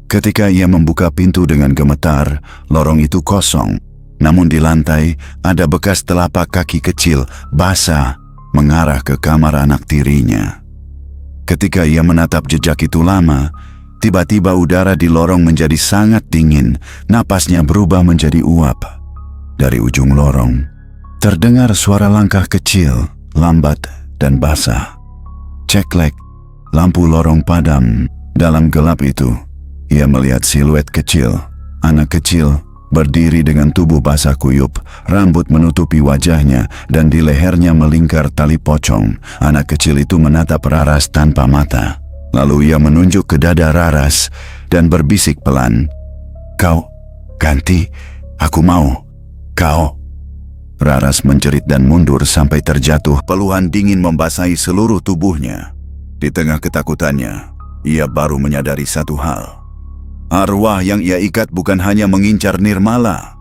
Ketika ia membuka pintu dengan gemetar, lorong itu kosong. Namun di lantai, ada bekas telapak kaki kecil, basah, mengarah ke kamar anak tirinya. Ketika ia menatap jejak itu lama, tiba-tiba udara di lorong menjadi sangat dingin, napasnya berubah menjadi uap. Dari ujung lorong, terdengar suara langkah kecil, lambat dan basah. Ceklek, lampu lorong padam. Dalam gelap itu, ia melihat siluet kecil, anak kecil, berdiri dengan tubuh basah kuyup, rambut menutupi wajahnya, dan di lehernya melingkar tali pocong. Anak kecil itu menatap Raras tanpa mata. Lalu ia menunjuk ke dada Raras dan berbisik pelan, "Kau ganti, aku mau." Kau! Raras menjerit dan mundur sampai terjatuh. Peluhan dingin membasahi seluruh tubuhnya. Di tengah ketakutannya, ia baru menyadari satu hal. Arwah yang ia ikat bukan hanya mengincar Nirmala.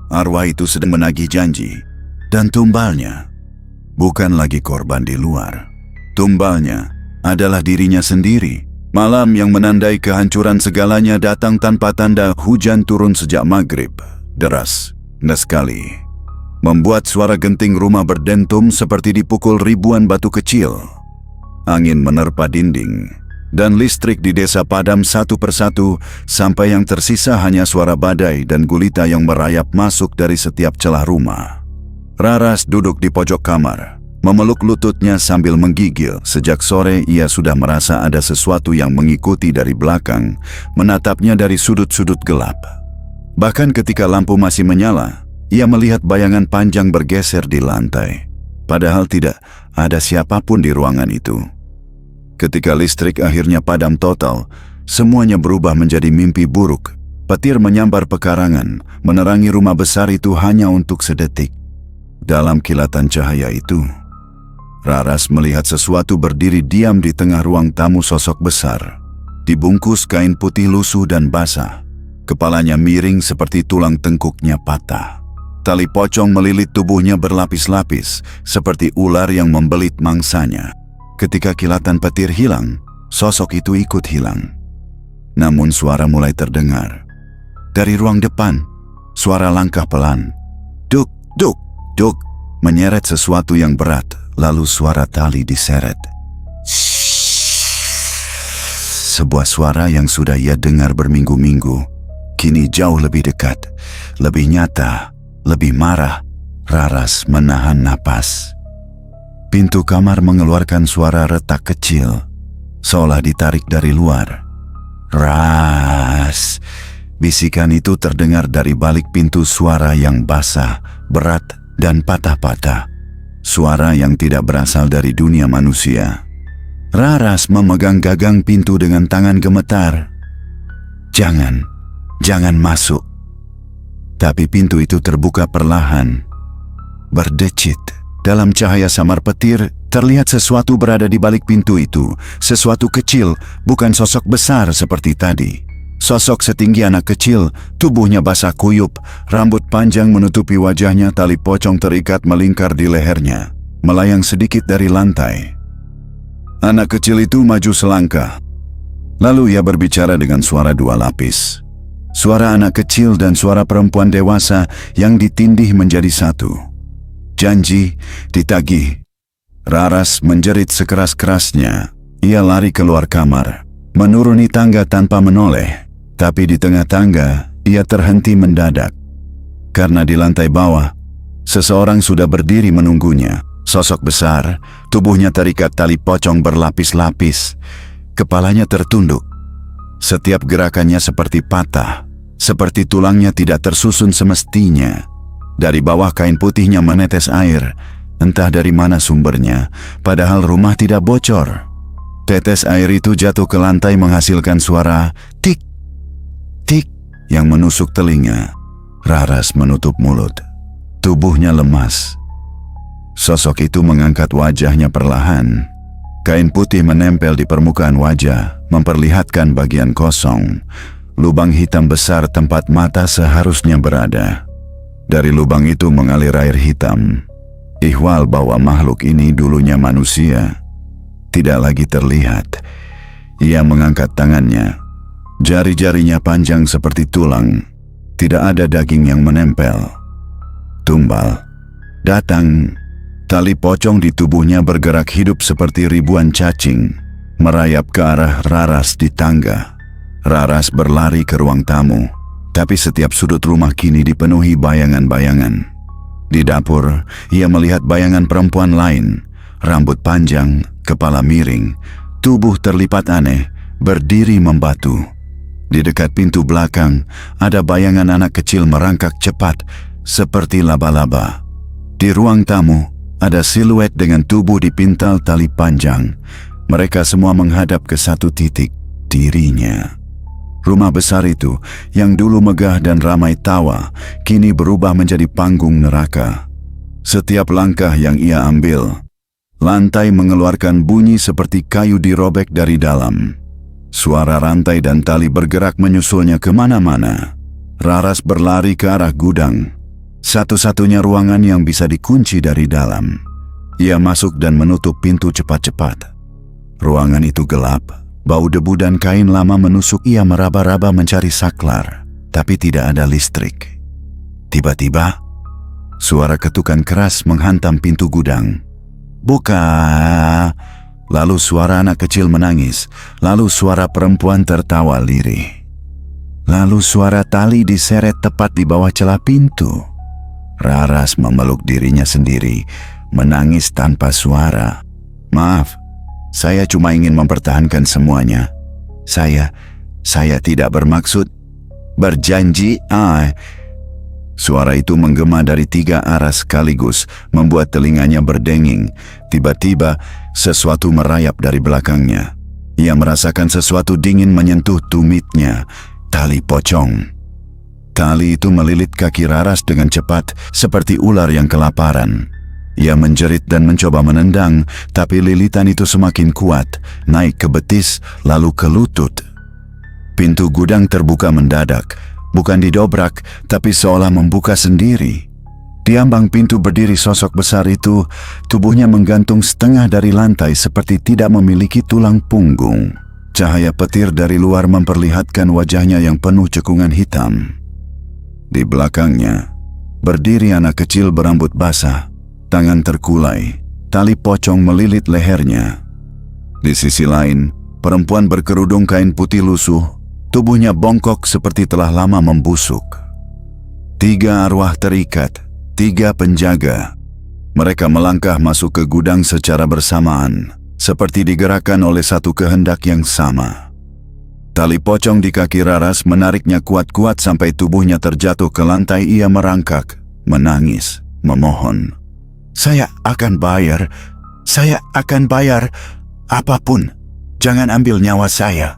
Arwah itu sedang menagih janji. Dan tumbalnya bukan lagi korban di luar. Tumbalnya adalah dirinya sendiri. Malam yang menandai kehancuran segalanya datang tanpa tanda. Hujan turun sejak maghrib. Deras dan sekali. Membuat suara genting rumah berdentum seperti dipukul ribuan batu kecil. Angin menerpa dinding, dan listrik di desa padam satu persatu sampai yang tersisa hanya suara badai dan gulita yang merayap masuk dari setiap celah rumah. Raras duduk di pojok kamar, memeluk lututnya sambil menggigil. Sejak sore ia sudah merasa ada sesuatu yang mengikuti dari belakang, menatapnya dari sudut-sudut gelap. Bahkan ketika lampu masih menyala, ia melihat bayangan panjang bergeser di lantai, padahal tidak ada siapapun di ruangan itu. Ketika listrik akhirnya padam total, semuanya berubah menjadi mimpi buruk. Petir menyambar pekarangan, menerangi rumah besar itu hanya untuk sedetik. Dalam kilatan cahaya itu, Raras melihat sesuatu berdiri diam di tengah ruang tamu. Sosok besar, dibungkus kain putih lusuh dan basah. Kepalanya miring seperti tulang tengkuknya patah. Tali pocong melilit tubuhnya berlapis-lapis, seperti ular yang membelit mangsanya. Ketika kilatan petir hilang, sosok itu ikut hilang. Namun suara mulai terdengar. Dari ruang depan, suara langkah pelan. Duk, duk, duk, menyeret sesuatu yang berat, lalu suara tali diseret. Sebuah suara yang sudah ia dengar berminggu-minggu, kini jauh lebih dekat, lebih nyata, lebih marah. Raras menahan napas. Pintu kamar mengeluarkan suara retak kecil, seolah ditarik dari luar. Ras! Bisikan itu terdengar dari balik pintu. Suara yang basah, berat, dan patah-patah. Suara yang tidak berasal dari dunia manusia. Raras memegang gagang pintu dengan tangan gemetar. Jangan masuk. Tapi pintu itu terbuka perlahan, berdecit. Dalam cahaya samar petir, terlihat sesuatu berada di balik pintu itu. Sesuatu kecil, bukan sosok besar seperti tadi. Sosok setinggi anak kecil, tubuhnya basah kuyup, rambut panjang menutupi wajahnya. Tali pocong terikat melingkar di lehernya, melayang sedikit dari lantai. Anak kecil itu maju selangkah. Lalu ia berbicara dengan suara dua lapis. Suara anak kecil dan suara perempuan dewasa yang ditindih menjadi satu. Janji ditagih. Raras menjerit sekeras-kerasnya. Ia lari keluar kamar, menuruni tangga tanpa menoleh. Tapi di tengah tangga, ia terhenti mendadak. Karena di lantai bawah, seseorang sudah berdiri menunggunya. Sosok besar, tubuhnya terikat tali pocong berlapis-lapis. Kepalanya tertunduk. Setiap gerakannya seperti patah, seperti tulangnya tidak tersusun semestinya. Dari bawah kain putihnya menetes air, entah dari mana sumbernya, padahal rumah tidak bocor. Tetes air itu jatuh ke lantai menghasilkan suara tik, tik yang menusuk telinga. Raras menutup mulut. Tubuhnya lemas. Sosok itu mengangkat wajahnya perlahan. Kain putih menempel di permukaan wajah, memperlihatkan bagian kosong. Lubang hitam besar tempat mata seharusnya berada. Dari lubang itu mengalir air hitam. Ihwal bahwa makhluk ini dulunya manusia tidak lagi terlihat. Ia mengangkat tangannya. Jari-jarinya panjang seperti tulang. Tidak ada daging yang menempel. Tumbal datang. Tali pocong di tubuhnya bergerak hidup seperti ribuan cacing, merayap ke arah Raras di tangga. Raras berlari ke ruang tamu, tapi setiap sudut rumah kini dipenuhi bayangan-bayangan. Di dapur, ia melihat bayangan perempuan lain, rambut panjang, kepala miring, tubuh terlipat aneh, berdiri membatu. Di dekat pintu belakang, ada bayangan anak kecil merangkak cepat, seperti laba-laba. Di ruang tamu, ada siluet dengan tubuh dipintal tali panjang. Mereka semua menghadap ke satu titik, dirinya. Rumah besar itu, yang dulu megah dan ramai tawa, kini berubah menjadi panggung neraka. Setiap langkah yang ia ambil, lantai mengeluarkan bunyi seperti kayu dirobek dari dalam. Suara rantai dan tali bergerak menyusulnya kemana-mana. Raras berlari ke arah gudang, satu-satunya ruangan yang bisa dikunci dari dalam. Ia masuk dan menutup pintu cepat-cepat. Ruangan itu gelap, bau debu dan kain lama menusuk. Ia meraba-raba mencari saklar, tapi tidak ada listrik. Tiba-tiba, suara ketukan keras menghantam pintu gudang. "Buka!" Lalu suara anak kecil menangis, lalu suara perempuan tertawa lirih. Lalu suara tali diseret tepat di bawah celah pintu. Raras memeluk dirinya sendiri, menangis tanpa suara. "Maaf, saya cuma ingin mempertahankan semuanya. Saya tidak bermaksud berjanji." Suara itu menggema dari 3 arah sekaligus, membuat telinganya berdenging. Tiba-tiba, sesuatu merayap dari belakangnya. Ia merasakan sesuatu dingin menyentuh tumitnya. Tali pocong. Tali itu melilit kaki Raras dengan cepat, seperti ular yang kelaparan. Ia menjerit dan mencoba menendang, tapi lilitan itu semakin kuat, naik ke betis, lalu ke lutut. Pintu gudang terbuka mendadak, bukan didobrak, tapi seolah membuka sendiri. Di ambang pintu berdiri sosok besar itu, tubuhnya menggantung setengah dari lantai seperti tidak memiliki tulang punggung. Cahaya petir dari luar memperlihatkan wajahnya yang penuh cekungan hitam. Di belakangnya, berdiri anak kecil berambut basah, tangan terkulai, tali pocong melilit lehernya. Di sisi lain, perempuan berkerudung kain putih lusuh, tubuhnya bongkok seperti telah lama membusuk. 3 arwah terikat, 3 penjaga. Mereka melangkah masuk ke gudang secara bersamaan, seperti digerakkan oleh satu kehendak yang sama. Tali pocong di kaki Raras menariknya kuat-kuat sampai tubuhnya terjatuh ke lantai. Ia merangkak, menangis, memohon. Saya akan bayar apapun. Jangan ambil nyawa saya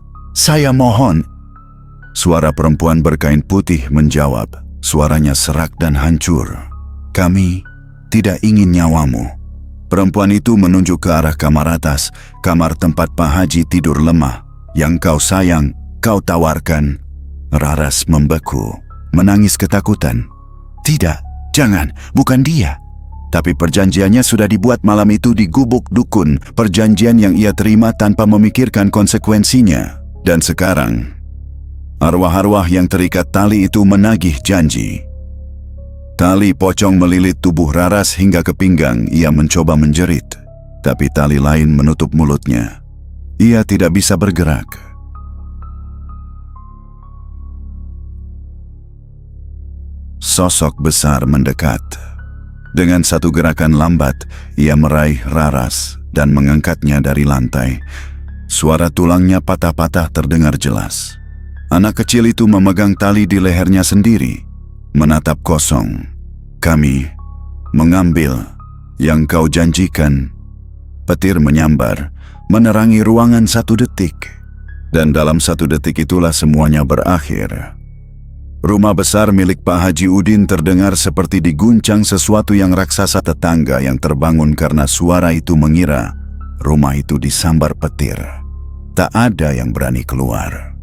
mohon." Suara perempuan berkain putih menjawab, suaranya serak dan hancur. "Kami tidak ingin nyawamu." Perempuan itu menunjuk ke arah kamar atas, kamar tempat Pak Haji tidur lemah. "Yang kau sayang, kau tawarkan." Raras membeku, menangis ketakutan. "Tidak, jangan, bukan dia." Tapi perjanjiannya sudah dibuat malam itu di gubuk dukun, perjanjian yang ia terima tanpa memikirkan konsekuensinya. Dan sekarang, arwah-arwah yang terikat tali itu menagih janji. Tali pocong melilit tubuh Raras hingga ke pinggang. Ia mencoba menjerit, tapi tali lain menutup mulutnya. Ia tidak bisa bergerak. Sosok besar mendekat. Dengan satu gerakan lambat, ia meraih Raras dan mengangkatnya dari lantai. Suara tulangnya patah-patah terdengar jelas. Anak kecil itu memegang tali di lehernya sendiri, menatap kosong. "Kami mengambil yang kau janjikan." Petir menyambar, menerangi ruangan 1 detik. Dan dalam 1 detik itulah semuanya berakhir. Rumah besar milik Pak Haji Udin terdengar seperti diguncang sesuatu yang raksasa. Tetangga yang terbangun karena suara itu mengira rumah itu disambar petir. Tak ada yang berani keluar.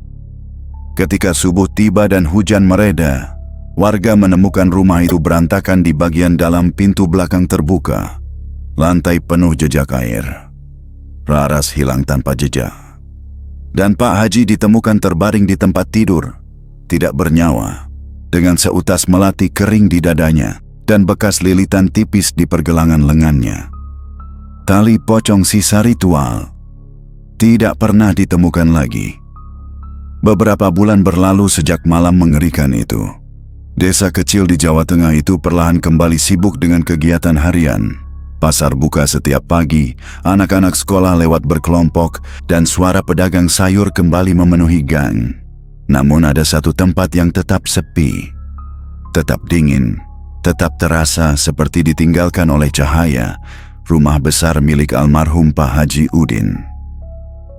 Ketika subuh tiba dan hujan mereda, warga menemukan rumah itu berantakan. Di bagian dalam pintu belakang terbuka, lantai penuh jejak air. Raras hilang tanpa jejak. Dan Pak Haji ditemukan terbaring di tempat tidur, tidak bernyawa, dengan seutas melati kering di dadanya dan bekas lilitan tipis di pergelangan lengannya. Tali pocong sisa ritual tidak pernah ditemukan lagi. Beberapa bulan berlalu sejak malam mengerikan itu. Desa kecil di Jawa Tengah itu perlahan kembali sibuk dengan kegiatan harian. Pasar buka setiap pagi, anak-anak sekolah lewat berkelompok, dan suara pedagang sayur kembali memenuhi gang. Namun ada satu tempat yang tetap sepi, tetap dingin, tetap terasa seperti ditinggalkan oleh cahaya, rumah besar milik almarhum Pak Haji Udin.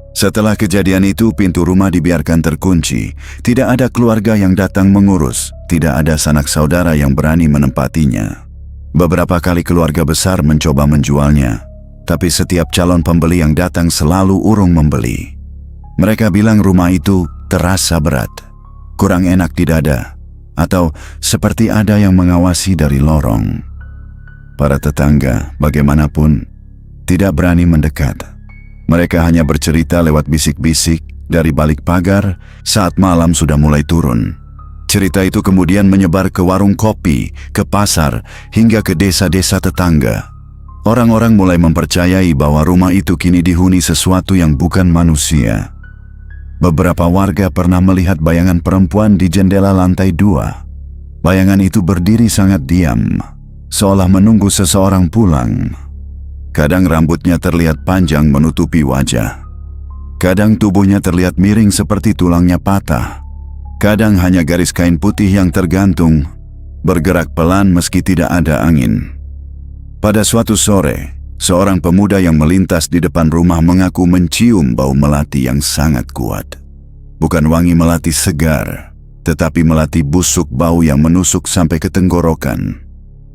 Setelah kejadian itu, pintu rumah dibiarkan terkunci. Tidak ada keluarga yang datang mengurus, tidak ada sanak saudara yang berani menempatinya. Beberapa kali keluarga besar mencoba menjualnya, tapi setiap calon pembeli yang datang selalu urung membeli. Mereka bilang rumah itu terasa berat, kurang enak di dada, atau seperti ada yang mengawasi dari lorong. Para tetangga, bagaimanapun, tidak berani mendekat. Mereka hanya bercerita lewat bisik-bisik dari balik pagar saat malam sudah mulai turun. Cerita itu kemudian menyebar ke warung kopi, ke pasar, hingga ke desa-desa tetangga. Orang-orang mulai mempercayai bahwa rumah itu kini dihuni sesuatu yang bukan manusia. Beberapa warga pernah melihat bayangan perempuan di jendela lantai 2. Bayangan itu berdiri sangat diam, seolah menunggu seseorang pulang. Kadang rambutnya terlihat panjang menutupi wajah. Kadang tubuhnya terlihat miring seperti tulangnya patah. Kadang hanya garis kain putih yang tergantung, bergerak pelan meski tidak ada angin. Pada suatu sore, seorang pemuda yang melintas di depan rumah mengaku mencium bau melati yang sangat kuat. Bukan wangi melati segar, tetapi melati busuk bau yang menusuk sampai ke tenggorokan.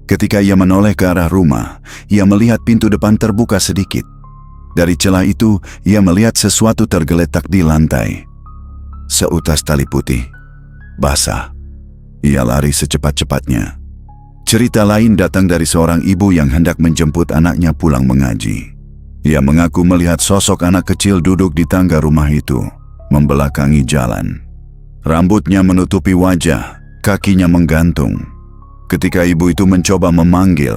Ketika ia menoleh ke arah rumah, ia melihat pintu depan terbuka sedikit. Dari celah itu, ia melihat sesuatu tergeletak di lantai. Seutas tali putih, basah. Ia lari secepat-cepatnya. Cerita lain datang dari seorang ibu yang hendak menjemput anaknya pulang mengaji. Ia mengaku melihat sosok anak kecil duduk di tangga rumah itu, membelakangi jalan. Rambutnya menutupi wajah, kakinya menggantung. Ketika ibu itu mencoba memanggil,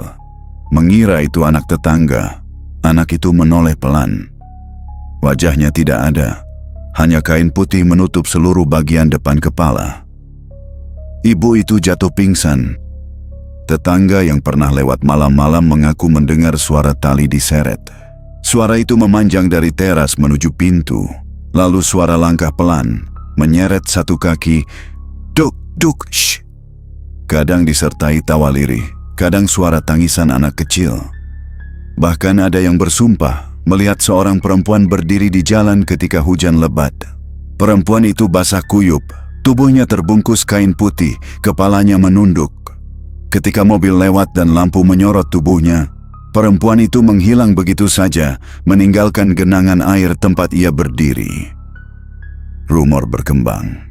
mengira itu anak tetangga, anak itu menoleh pelan. Wajahnya tidak ada, hanya kain putih menutup seluruh bagian depan kepala. Ibu itu jatuh pingsan. Tetangga yang pernah lewat malam-malam mengaku mendengar suara tali diseret. Suara itu memanjang dari teras menuju pintu, lalu suara langkah pelan, menyeret satu kaki, duk, duk, shh. Kadang disertai tawa lirih, kadang suara tangisan anak kecil. Bahkan ada yang bersumpah melihat seorang perempuan berdiri di jalan ketika hujan lebat. Perempuan itu basah kuyup, tubuhnya terbungkus kain putih, kepalanya menunduk. Ketika mobil lewat dan lampu menyorot tubuhnya, perempuan itu menghilang begitu saja, meninggalkan genangan air tempat ia berdiri. Rumor berkembang.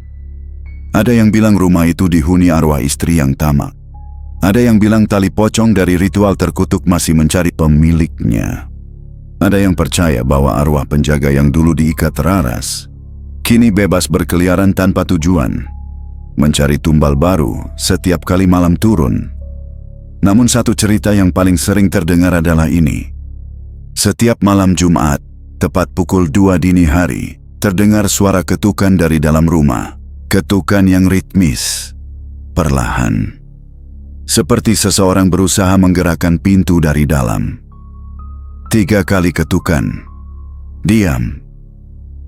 Ada yang bilang rumah itu dihuni arwah istri yang tamak. Ada yang bilang tali pocong dari ritual terkutuk masih mencari pemiliknya. Ada yang percaya bahwa arwah penjaga yang dulu diikat teraras, kini bebas berkeliaran tanpa tujuan, mencari tumbal baru setiap kali malam turun. Namun satu cerita yang paling sering terdengar adalah ini. Setiap malam Jumat, tepat pukul 2 dini hari, terdengar suara ketukan dari dalam rumah. Ketukan yang ritmis, perlahan. Seperti seseorang berusaha menggerakkan pintu dari dalam. 3 kali ketukan. Diam.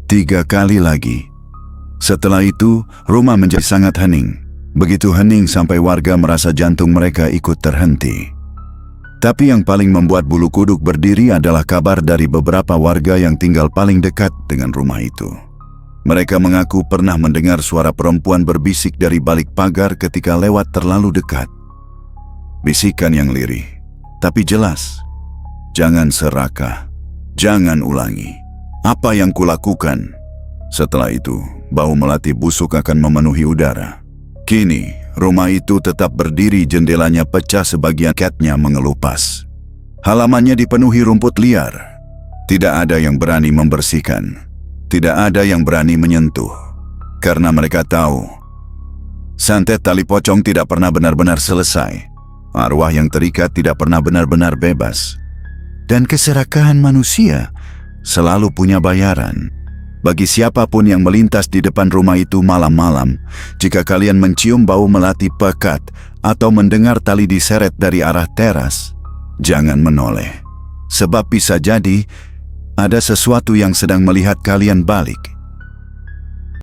3 kali lagi. Setelah itu, rumah menjadi sangat hening. Begitu hening sampai warga merasa jantung mereka ikut terhenti. Tapi yang paling membuat bulu kuduk berdiri adalah kabar dari beberapa warga yang tinggal paling dekat dengan rumah itu. Mereka mengaku pernah mendengar suara perempuan berbisik dari balik pagar ketika lewat terlalu dekat. Bisikan yang lirih, tapi jelas. Jangan serakah, jangan ulangi. Apa yang kulakukan? Setelah itu, bau melati busuk akan memenuhi udara. Kini, rumah itu tetap berdiri, jendelanya pecah sebagian, katnya mengelupas. Halamannya dipenuhi rumput liar. Tidak ada yang berani membersihkan. Tidak ada yang berani menyentuh, karena mereka tahu santet tali pocong tidak pernah benar-benar selesai. Arwah yang terikat tidak pernah benar-benar bebas. Dan keserakahan manusia selalu punya bayaran. Bagi siapapun yang melintas di depan rumah itu malam-malam, jika kalian mencium bau melati pekat atau mendengar tali diseret dari arah teras, jangan menoleh. Sebab bisa jadi ada sesuatu yang sedang melihat kalian balik.